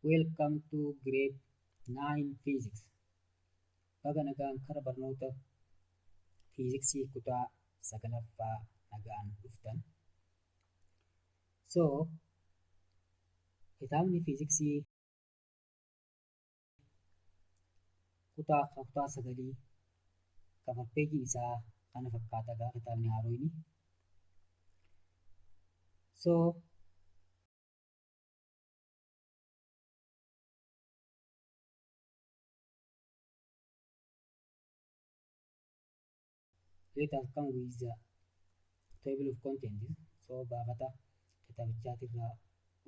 Welcome to grade 9 physics. Baga nagaan kara barnoota fiiziksii kutaa sagalaffaa nagaan dhuftan. So, kitaabni fiiziksii kutaa sagalii cover page isaa kana fakkaata gaa kitaabni haaroyni. So, let us come with the table of contents. So, baafata kitaabichaatirraa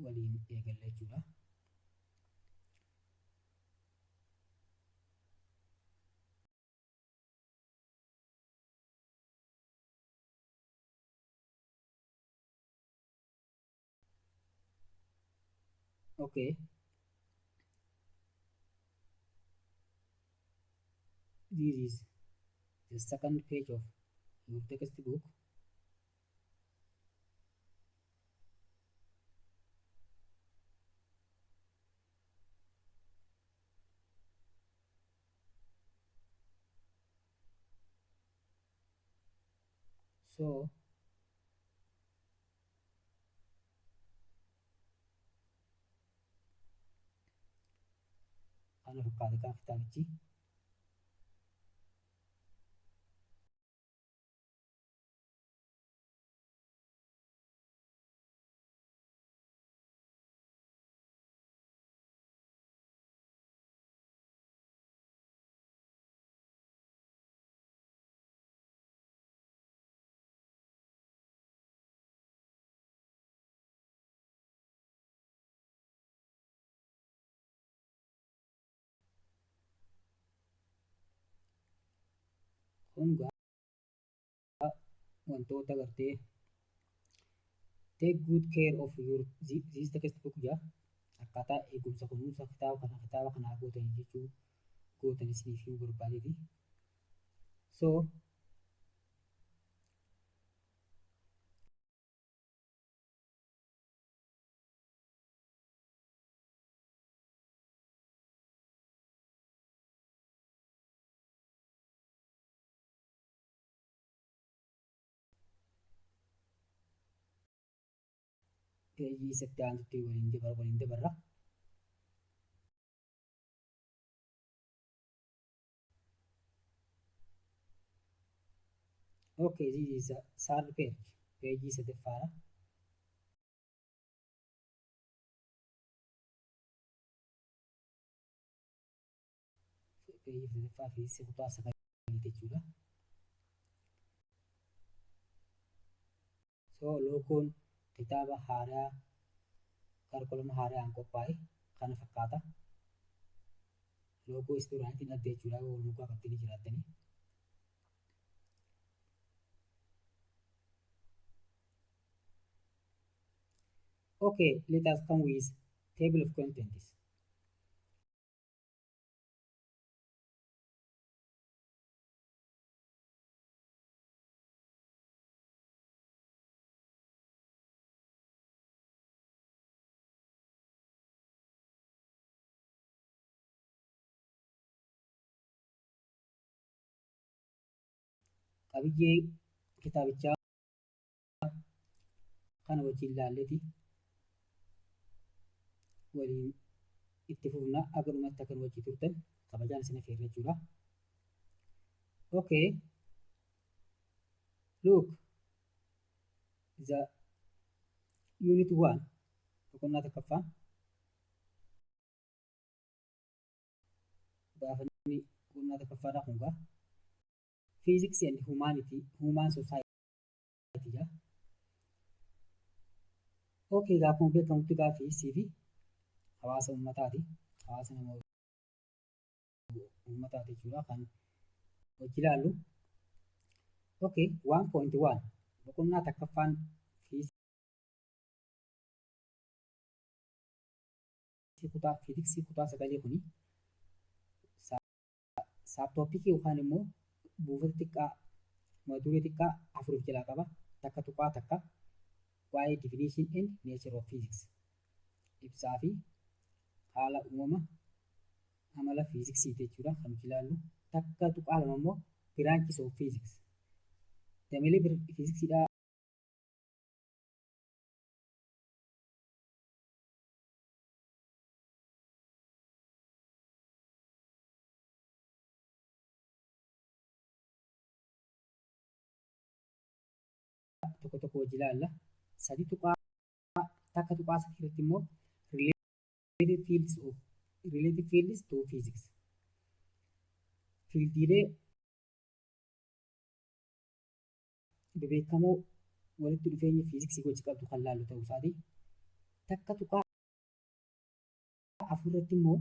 waliin eegalla jechuudha. Okay. This is the second page of your textbook. So, kana fakkaata gaa kitaabichi. Kun gaa wantoota gartee take good care of your this textbook jaa akkaataa eegumsa kunuunsa kitaaba kanaa gootanii jechuu gootanii isiniif himuu barbaadeeti. So, peejii isatti aantutti waliin dabarra. Okay, this is the third page. Peejii sadaffaadha. Peejii sadaffaa fi kutaa sagalii jechuudha. So, loogoon kitaaba haaraa karikulama haaraan qophaa'e kana fakkaata. Loogoo istuudaantiin adda jechuudha yoo loogoo qabatanii jiraattanii. Okay, let us come with table of contents. Qabiyyee kitaabichaa kana wajjin ilaalleeti waliin itti fufna aga dhumatti akkan wajjin turtan kabajaan isin affeerra jechuudha. Okay, look, the unit 1 boqonnaa takkaffaa gaafanni boqonnaa takkaffaadha kun gaa physics and human society jaa. Okay, gaa kun beekamutti gaa fiiziksii fi hawaasa uummataati. Hawaasa nama uummataati jechuudha kan wajji ilaallu. Okay, 1.1 boqonnaa takkaffaan fiiziksii kutaa sagalee kuni saabtooppikii yookaan immoo buufata xiqqaa mata-duree xiqqaa afur of jalaa qaba. Takka tuqaa takka waa'ee definition and nature of physics ibsaa fi haala uumama amala fiiziksiiti jechuudha kan nuti ilaallu. Takka tuqaa lama immoo branches of physics. Dameelee fiiziksiidhaa tokko tokko hojii ilaalla. Sadi tuqaa takka tuqaa sadii irratti immoo related fields to physics. Fiildiilee bebeekamoo walitti dhufeenya fiiziksii wajji qabdu kan laallu ta'uu isaati. Takka tuqaa afur irratti immoo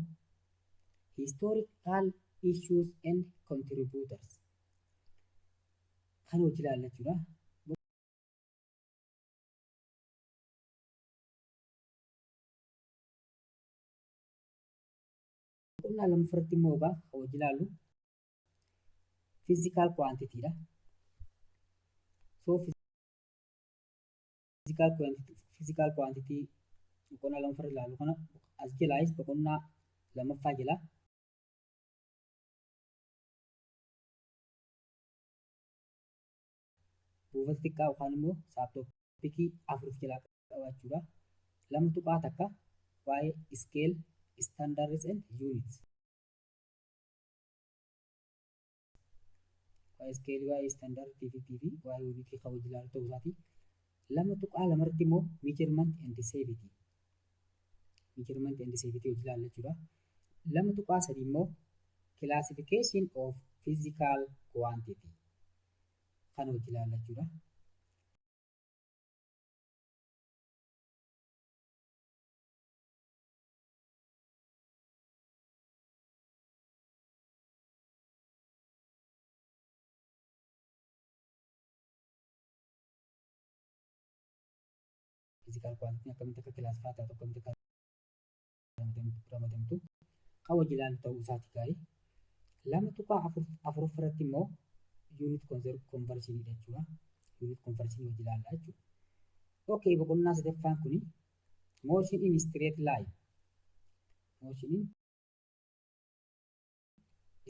historical issues and contributors kan hojii ilaalla jechuudha. Boqonnaa lama irratti immoo kan hojii ilaallu physical quantity dha. So physical quantity boqonnaa lama irratti ilaallu kana as jalaayis boqonnaa lamaffaa jala buufata xiqqaa yookaan immoo saabtooppikii afur jalaa qabaachuudha. Lama tuqaa takka waa'ee scale, standards and units. Waa'ee scale, waa'ee standard fi waa'ee unitii kan hojii ilaallu ta'uu isaati. Lama tuqaa lamarratti immoo measurement and safety. Measurement and safety hojii ilaalla jechuudha. Lama tuqaa sadii immoo classification of physical quantity kan hojii ilaalla jechuudha. Physical quantity akkamitti akka kilaasifaa taatu akkamitti akka ramadamtu kan hojii ilaallu ta'uu isaati gaa'e. Lama tuqaa afur irratti immoo unit conversion jechuudha. Unit conversion hojii ilaallaa jechuudha. Okay, boqonnaa sadaffaan kuni motion in straight line. Motion in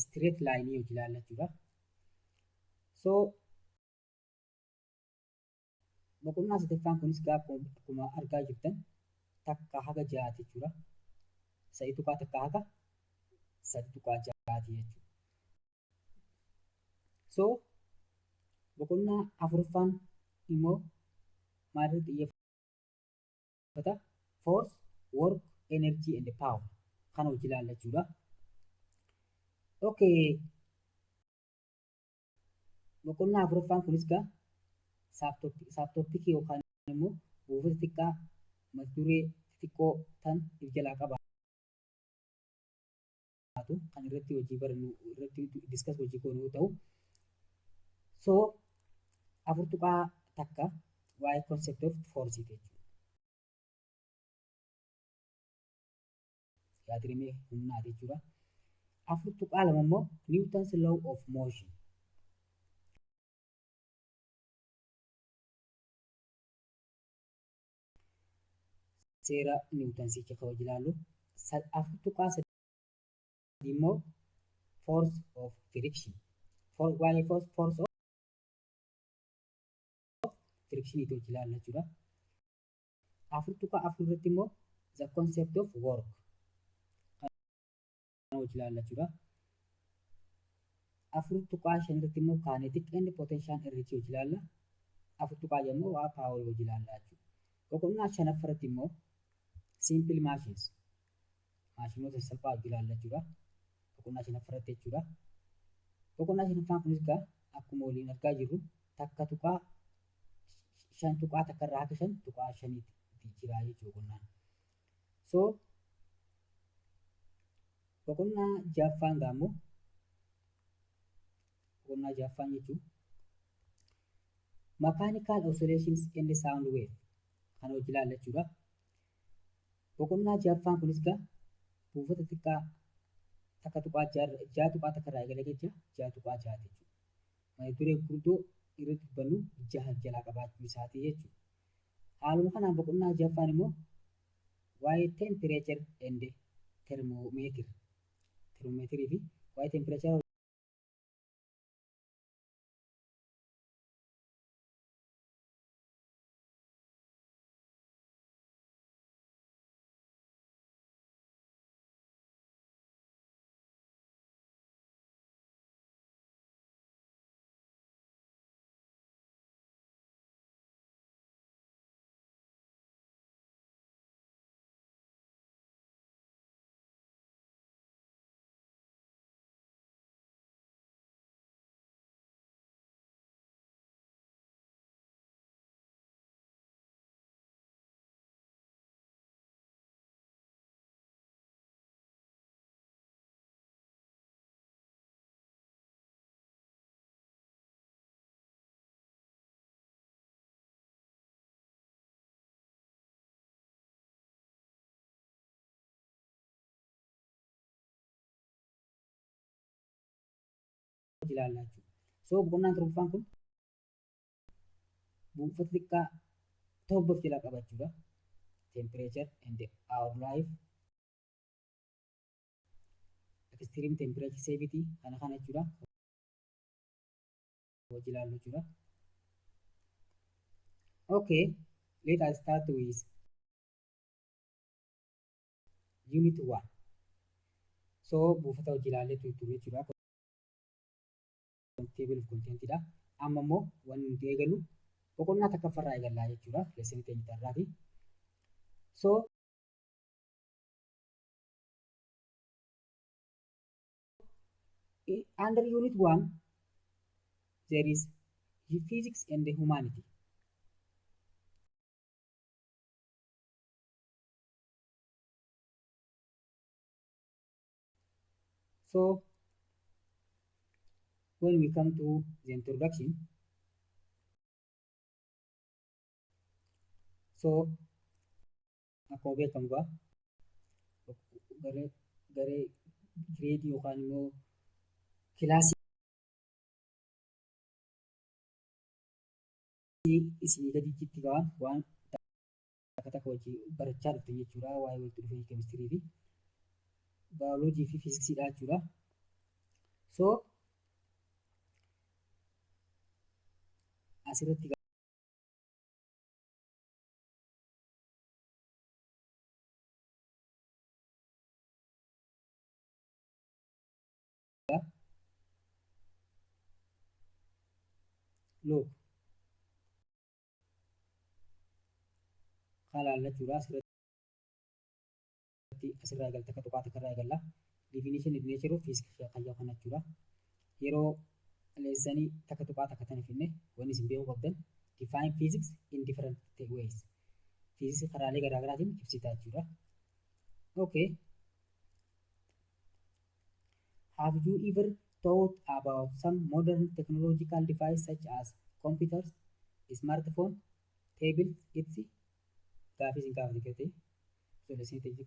straight line hojii ilaallaa jechuudha. So boqonnaa sadaffaan kunis akkuma argaa jirtan takka haga ja'aati jechuudha. Sadi tuqaa takka haga sadi tuqaa ja'aati jechuudha. So boqonnaa afuraffaan immoo maalirratti xiyyeeffata? Force, work, energy and power kan hojii ilaalla jechuudha. Okay. Boqonnaa afuraffaan kunis saabtooppikii yookaan immoo buufata xiqqaa mata duree xixiqqoo tan of jalaa qabaatu kan irratti hojii barannu irratti diskas hojii goonu yoo ta'u. So afur tuqaa takka waa'ee concept of force jechuudha. Yaadrimee humnaa jechuudha. Afur tuqaa lama immoo Newton's law of motion. Seera Newtonsicha kan hojii ilaallu. Afur tuqaa sadii immoo force of friction. Waa'ee force of friction hojii ilaalla jechuudha. Afur tuqaa afur irratti immoo the concept of work kan hojii ilaalla jechuudha. Afur tuqaa shan irratti immoo kinetic and potential energy hojii ilaalla. Afur tuqaa ja'a immoo waa power hojii ilaalla jechuudha. Boqonnaa shanaffaa irratti immoo simple machines. Maashinoota salphaa hojii ilaalla jechuudha. Boqonnaa shanaffaa irratti jechuudha. Boqonnaa shanaffaan kunis akkuma waliin argaa jirru takka tuqaa shan tuqaa takka irraa haga shan tuqaa shaniitti jira jechuudha boqonnaan. So boqonnaa ja'affaan immoo boqonnaa ja'affaan jechuun mechanical oscillations and sound wave kan hojii ilaalla jechuudha. Boqonnaa ja'affaan kunis buufata xiqqaa takka tuqaa ja'a tuqaa takka irraa eegalee ja'a tuqaa ja'aati jechuudha. Mata duree gurguddoo irratti dubbannu jaha jalaa qabaachuu isaati jechuudha. Haaluma kanaan boqonnaa ja'affaan immoo waa'ee temperature and termomeetirii fi waa'ee tempereecharii ilaallaa jechuudha. So boqonnaan torbaffaan kun buufata xiqqaa torba of jalaa qaba jechuudha. Temperature and our life, extreme temperature safety kana jechuudha. Hojii ilaallu jechuudha. Okay, let us start with unit 1. So buufata hojii ilaallee turre jechuudha. Table of content dha. Amma immoo wanni nuti eegallu boqonnaa takkaffaa eegallaa jechuudha. Lesson keenya irraati. So under unit 1 there is physics and the humanity. So when we come to the introduction, so akkuma beekamu garee gireedii yookaan immoo kilaasii isinii gaditti waan takka hojii barachaa dhuftan jechuudha. Waa'ee walitti dhufeenya keemistirii fi baayoloojii fi fiiziksiidha jechuudha. So asirratti look kalaalla jechuudha. Asirraa eegalta akka tuqaa takka irraa eegalla. Definition of nature of physics kan jedhu kana jechuudha. Yeroo leessanii takka tuqaa takka tan finne wanni isin beekuu qabdan define physics in different ways. Physics karaalee garaa garaatiin ibsita jechuudha. Okay. Have you ever thought about some modern technological device such as computers, smartphone, tablets, etc.? Gaafii isin gaafate keessatti so lesson ta'e kun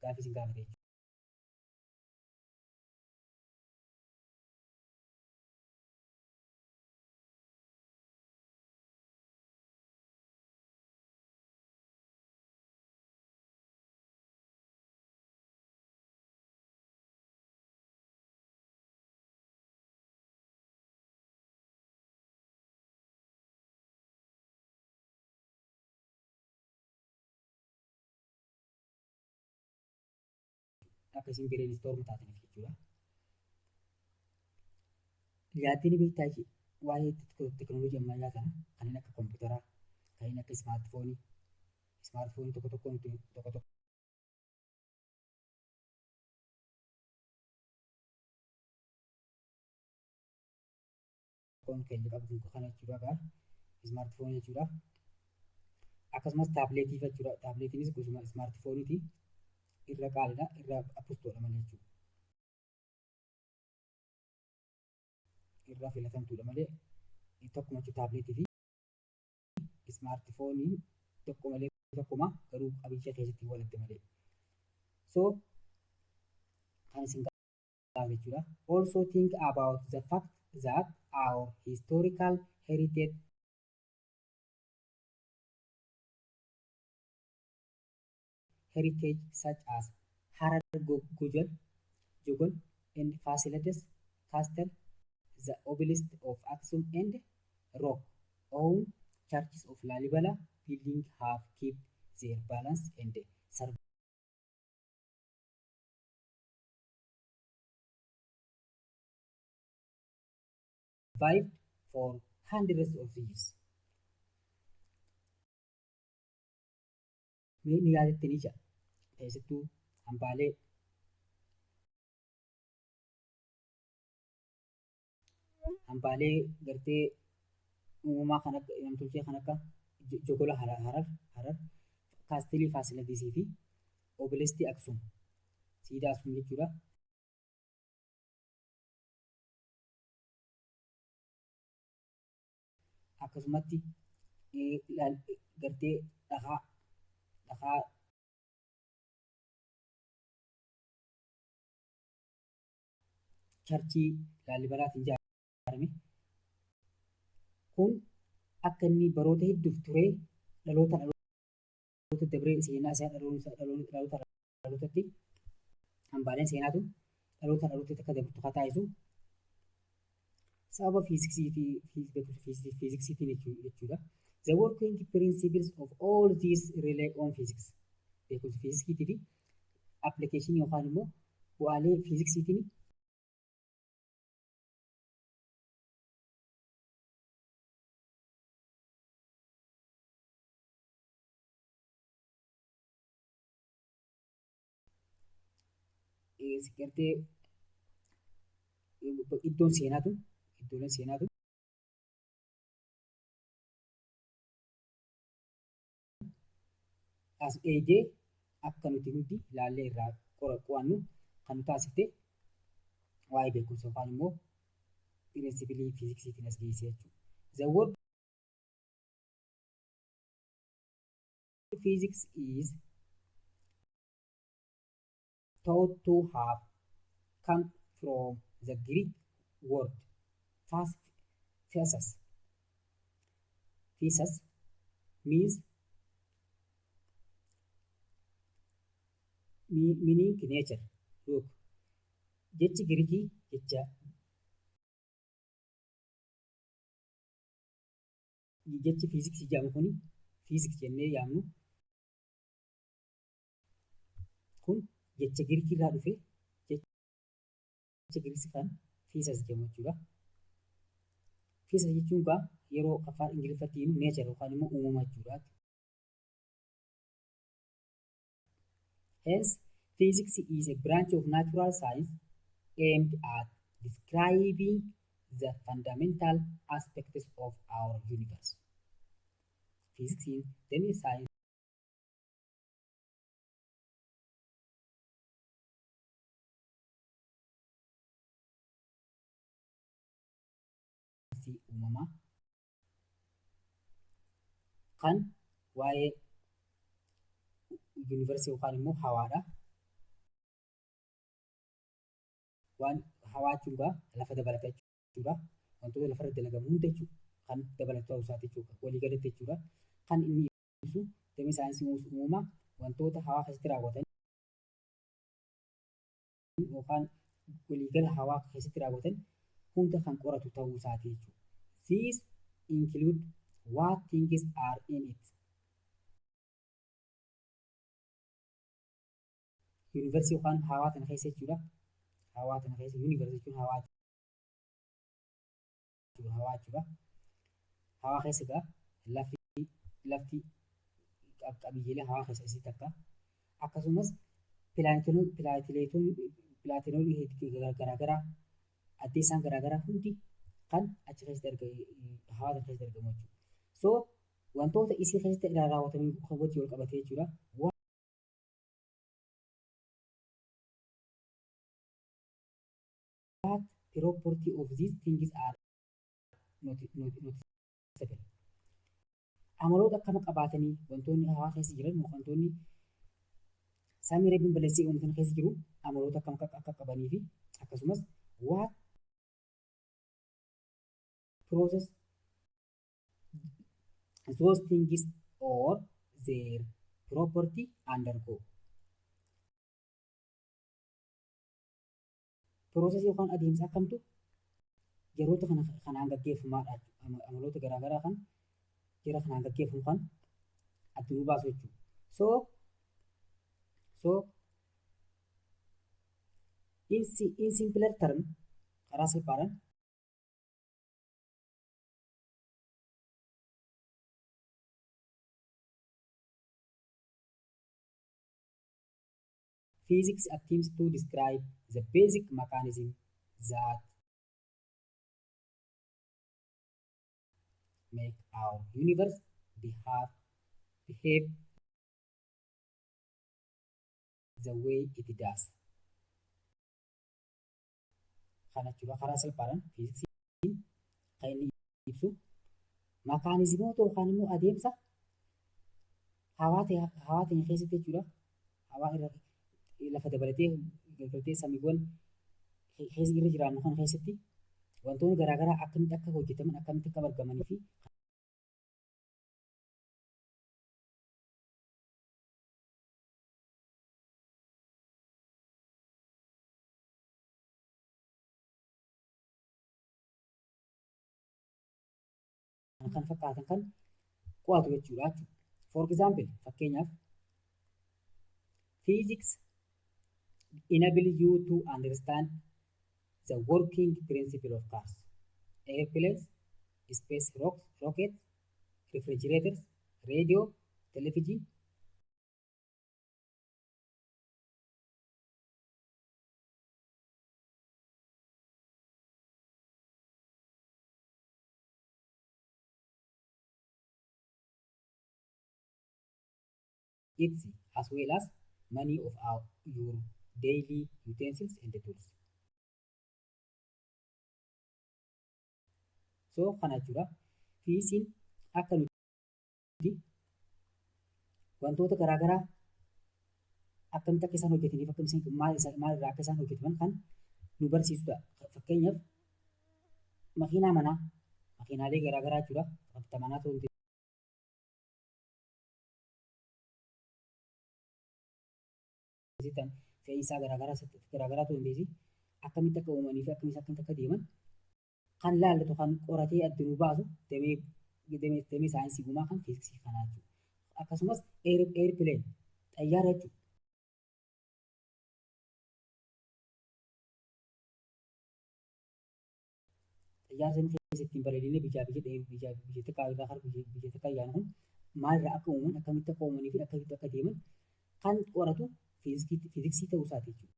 gaafii isin gaafate jechuudha. Akka isin brainstorm taataniif jechuudha. Yaaddini beektaa waa'ee teknooloojii ammayyaa kana kanneen akka kompiitaraa, kanneen akka ismaartfoonii tokko tokko keenya qabu kana jechuudha. Ismaartfoonii jechuudha. Akkasumas taabileetii jechuudha. Taabileetiinis gosuma ismaartfooniiti. Irra qaaliidha. Irra appustoodha malee jechuudha. Irra filatamtuudha malee tokkuma jechuudha taabileetii fi ismaartfooniin tokko malee tokkuma garuu qabicha keessatti walitti malee. So kan isin gaafatu jechuudha. Also think about the fact that our historical heritage such as Harar Jogol, and Fasilides Castle, the obelisk of Aksum, and Rock own churches of Lalibela building have kept their balance and survived for hundreds of years. Mee ni yaadattanii jira. Keessattuu hambaalee gartee uumamaa kan akka namtolchee kan akka Jogola Harar, Kaastilii Faasiladiisii fi Obelistii Aksum siidaa Aksum jechuudha. Akkasumatti gartee dhakaa charchii Laalibalaatiin ijaarame kun akka inni baroota hedduuf ture dhaloota dabree seenaa isaa dhalootatti hambaaleen seenaatu dhaloota dhalootatti akka dabartu haa taasisu sababa fiiziksiitiin jechuudha. The working principles of all these rely on physics. Beekumsa fiiziksiitii fi appilikeeshinii yookaan immoo bu'aalee fiiziksiitiin gartee iddooleen seenaatu as eegee akka nuti hundi ilaallee irraa qo'annu kan nu taasifte waa'ee beekumsa yookaan immoo pirinsipilii fiiziksiitiin as geesse jechuudha. The word physics is thought to have come from the Greek word physis. Physis means meaning nature. Look, jechi Giriikii jecha jechi fiiziksii jedhamu kuni fiiziks jennee yaamnu kun jecha Giriikii irraa dhufe jecha Giriikii kan physis jedhamu jechuudha. Physis jechuun egaa yeroo afaan Ingiliffatti himu nature yookaan immoo uumama jechuudha. Hence, physics is a branch of natural science aimed at describing the fundamental aspects of our universe. Physics in the science uumamaa kan waa'ee yuunivarsii yookaan immoo hawaadha. Waan hawaa jechuudha lafa dabalata jechuudha. Wantoota lafarra dalagamu hunda jechuudha kan dabalatu ta'uu isaati jechuudha. Walii galatti jechuudha. Kan inni ibsu damee saayinsii uumamaa wantoota hawaa keessatti raawwatan yookaan waliigala hawaa keessatti raawwatan hunda kan qoratu ta'uu isaati jechuudha. These include what things are in it. Universe yookaan hawaa tana keessa jechuudha. Hawaa tana keessa universe jechuun hawaa jechuudha. Hawaa keessa egaa lafti qabiyyeelee hawaa keessa isii takka akkasumas pilaanetoonni garaagaraa addeessaan garaagaraa hundi kan achi keessatti hawaa tana keessatti argamu jechuudha. So wantoota isii keessatti raawwatanii wajjin wal qabatee jechuudha. What property of these things are noticeable. Amaloota akkama qabaatanii wantoonni hawaa keessa jiran wantoonni samii rabbiin balleessee uumatan keessa jiru amaloota akkam akka qabanii fi akkasumas what process those things or their property undergo. Piroosesii yookaan adeemsa akkamtu yeroota kanaan gaggeeffamaadha. Amaloota garaagaraa kan jara kanaan gaggeeffamu kan addunuu baasu jechuudha. So in simpler term karaa salphaadhaan physics attempts to describe the basic mechanism that make our universe behave the way it does. Kana jechuudha karaa salphaadhaan fiiziksiin kan inni ibsu makaanizimoota yookaan immoo adeemsa hawaa teenya keessatti jechuudha. Hawaa irra lafa dabalatee gargartee samiiwwan keessa irra jiraannu kan keessatti wantoonni garaagaraa akkamitti akka hojjetaman akkamitti akka argamanii fi kan fakkaatan kan qo'atu jechuudha. For example, fakkeenyaaf physics enable you to understand the working principle of cars, airplanes, space rockets, refrigerators, radio, television. It's as well as many of your daily utensils and tools. So kana jechuudha. Fiiziksiin akka nuti wantoota garaagaraa akkamitti akka isaan hojjetaniif akkamitti maalirraa akka isaan hojjetaman kan nu barsiisudha. Fakkeenyaaf makiinaa manaa makiinaalee garaagaraa jechuudha. Wanta manaa ta'uu fe'iisaa garaagaraa ta'uu dandeessi. Akkamitti akka uumanii fi akkamitti akka deeman kan laallatu kan qoratee addunuu baasu damee saayinsii gumaa kan fiiziksii kanaa jechuudha. Akkasumas airplane xayyaara jechuudha. Xayyaara sana keessatti bareedinni biyya takkaa irraa kan biyya takkaa yaanu kun maalirraa akka uuman akkamitti akka uumanii fi akkamitti akka deeman kan qoratu fiiziksii ta'uu isaati jechuudha.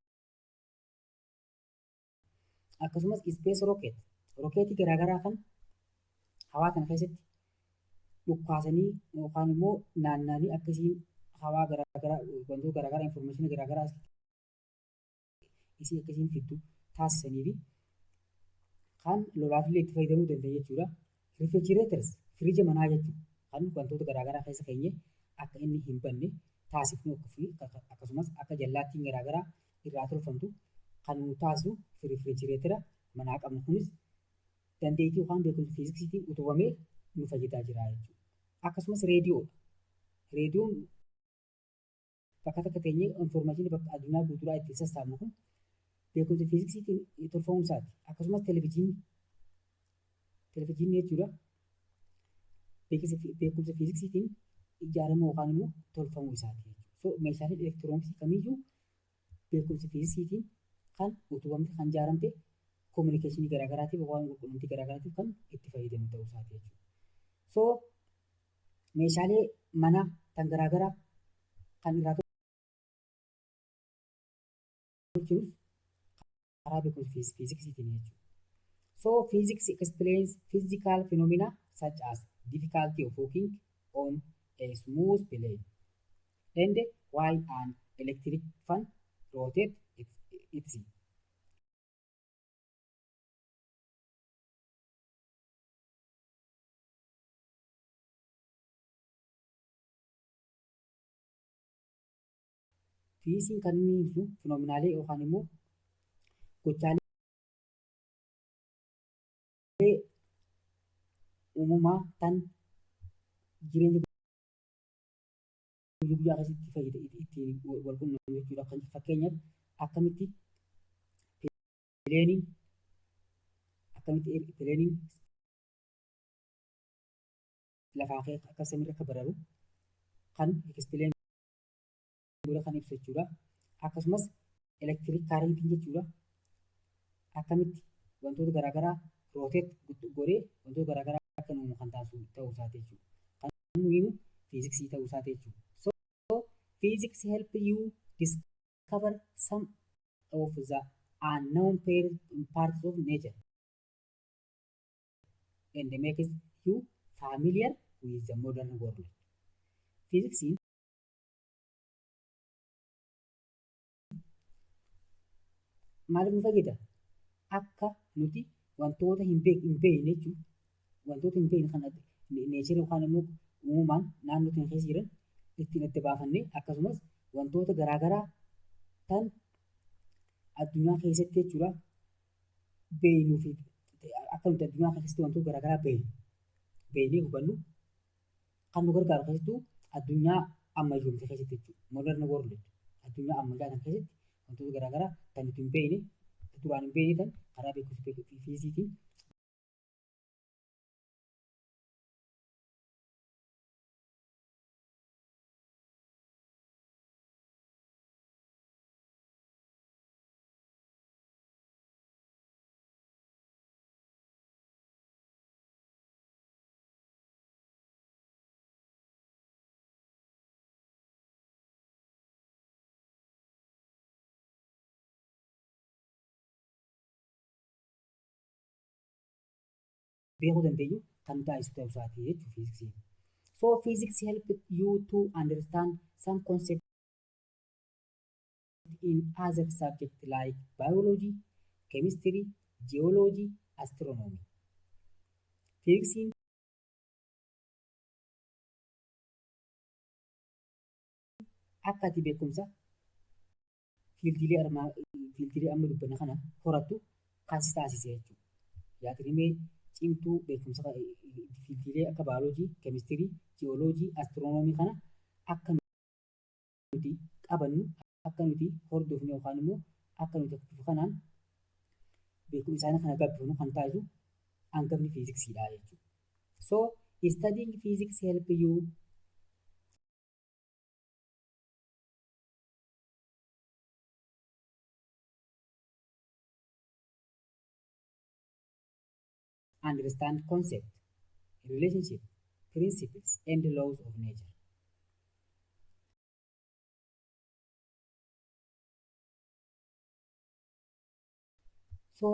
Akkasumas space rookeetii garaagaraa kan hawaa kana keessatti dhukkaasanii yookaan immoo naanna'anii akkasiin hawaa garaagaraa wantoota garaagaraa informaatiinii garaagaraa isii akkasiin fiddu taasisanii fi kan lolaafillee itti fayyadamuu danda'e jechuudha. Refrigerators firiija manaa jechuudha kan wantoota garaagaraa keessa keenyee akka inni hin banne taasifnu akkasumas akka jallaattiin garaagaraa irraa tolfamtu kan nu taasisu refrigeratera manaa qabnu kunis dandeettii yookaan beekumsa fiiziksiitiin utubamee nu fayyadaa jira jechuudha. Akkasumas reediyoon bakka takka teenyee informaatiinii bakka addunyaa guutuudhaa ittiin sassaabnu kun beekumsa fiiziksiitiin tolfamuu isaati. Akkasumas televiziyoonii jechuudha. Beekumsa fiiziksiitiin ijaaramuu yookaan immoo tolfamuu isaati jechuudha. So meeshaaleen elektirooniksii kamiyyuu beekumsa fiiziksiitiin kan utubamte kan ijaaramte kominikeeshinii garaagaraatiif yookaan quunnamtii garaagaraatiif kan itti fayyadamu ta'uu isaati jechuudha. So meeshaalee manaa kan garaagaraa kan irraa tolchinus karaa beekumsa fiiziksiitiin jechuudha. So physics explains physical phenomena such as difficulty of walking on a smooth plane and why an electric fan rotates its fiiziksiin kan inni ibsu finoominaalee yookaan immoo gochaalee uumamaa tan jireenya guyyaa keessatti ittiin wal quunnamu jechuudha. Fakkeenyaaf akkamitti explaining akkamitti planiin lafaa kee akka samiirra akka bararu kan explain godha kan ibsu jechuudha. Akkasumas electric current jechuudha. Akkamitti wantoota garaagaraa rotate godhee wantoota garaagaraa akka uumu kan taasisu ta'uu isaati jechuudha. Kan nuyi fiiziksii ta'uu isaati jechuudha. So physics help you discover some of the unknown parts of nature and makes you familiar with the modern world. Fiiziksiin maaliif nu fayyada? Akka nuti wantoota hin beekne jechuudha. Wantoota hin beekne kan neechira yookaan immoo uumamaan naannoo keenya keessa jiran ittiin adda baafannee akkasumas wantoota garaagaraa kan addunyaa keessatti jechuudha beeknuu fi akka nuti addunyaa keessatti wantoota garaagaraa beeknee hubannu kan nu gargaaru keessattuu addunyaa ammayyoomte keessatti jechuudha. Modern world addunyaa ammayyaa kan keessatti wantoota garaagaraa kan nuti hin beekne duraan hin beekne kan karaa beekumsa fiizikiitiin beekuu dandeenyu kan taasisu ta'uu isaati jechuudha fiiziksiin. So physics help you to understand some concepts in other subjects like biology, chemistry, geology, astronomy. Fiiziksiin akka ati beekumsa fiildiilee amma dubbanne kana horattu kan si taasise jechuudha. Yaadrimee cimtuu beekumsa fiildiilee akka baayoloojii, keemistirii, jiyooloojii, astiroonoomii kana akka nuti qabannu, akka nuti hordofnu yookaan immoo akka nuti bifa kanaan beekumsa isaanii kana gabbifnu kan taasisu hangafni fiiziksiidha jechuudha. So studying physics help you understand concepts, relationships, principles, and laws of nature. So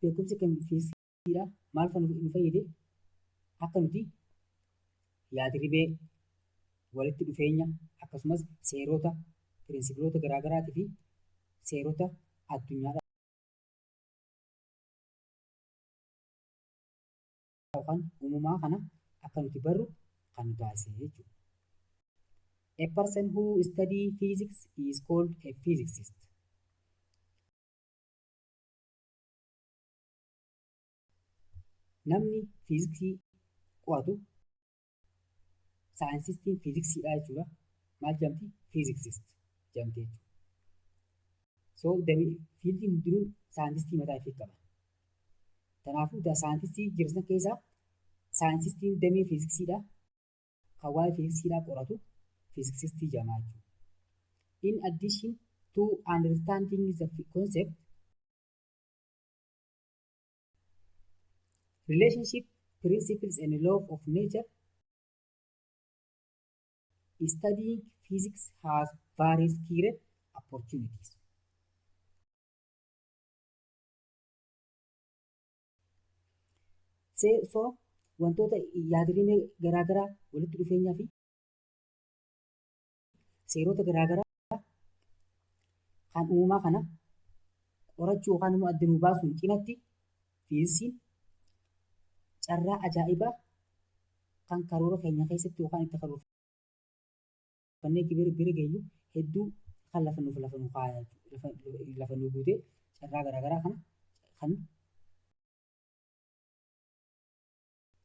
beekumsi fiiziksiidha maal kan nu fayyade akka nuti yaadrimee walitti dhufeenya akkasumas seerota pirinsipilota garaagaraatii fi seerota addunyaadha yookaan uumamaa kana akka nuti barru kan nu taasise jechuudha. A person who study physics is called a physicist. Namni fiiziksii qo'atu saayinsistiin fiiziksiidha jechuudha. Maal jedhamti? Physicist jedhamti jechuudha. So fiildiin hundinuu saayinsistii mataa ifii qaba. Kanaafuu saayinsistii jiran keessaa saayinsistiin damee fiiziksiidha. Kan waa'ee fiiziksiidhaa qoratu fiiziksistii jedhama jechuudha. In addition to understanding the concept, relationship, principles, and law of nature, studying physics has various career opportunities. So wantoota yaadrimee garaagaraa walitti dhufeenyaa fi seerota garaagaraa kan uumamaa kana qorachuu yookaan immoo adda nu baasuun cinatti fiiziksiin carraa ajaa'ibaa kan karoora keenya keessatti yookaan itti karoorfannee bira geenyu hedduu kan lafa nu kaayaa lafa nu guutee carraa garaagaraa kana kan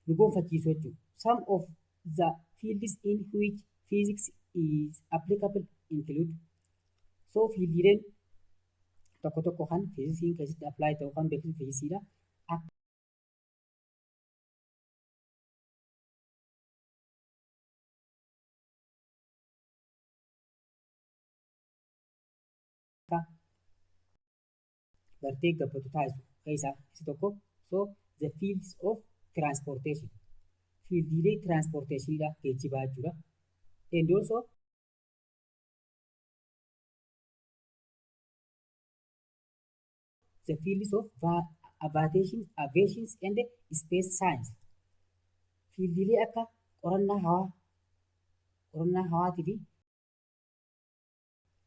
nu gonfachiisu jechuudha. Some of the fields in which physics is applicable include fiildiileen tokko tokko kan fiiziksiin keessatti apply ta'uu kan beeksisu fiiziksiidha. Akka bartee gabbatu taasisu keessaa isa tokko. So the fields of transportation. Fiildiilee transportationidha geejjibaa jechuudha. And also the fields of aviation and space science. Fiildiilee akka qorannaa hawaatii fi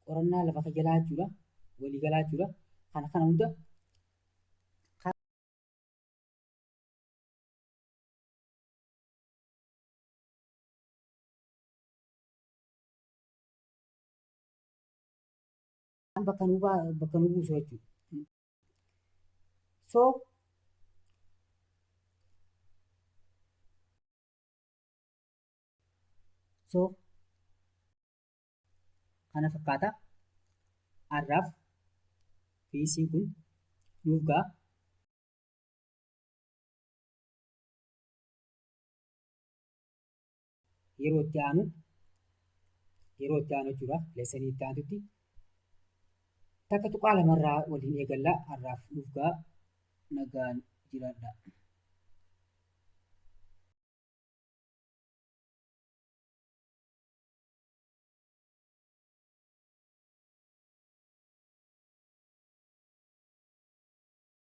qorannaa lafa jalaa jechuudha. Waliigalaa jechuudha. Kana hunda bakka nu buusu jechuudha. So kana fakkaata. Har'aaf fiiziksiin kun nuuf ga'a. Yeroo itti aanu jechuudha. Leessanii itti aanutti takka tuqaa lamarraa waliin eegallaa. Har'aaf nuuf ga'a. Nagaan jiraadhaa.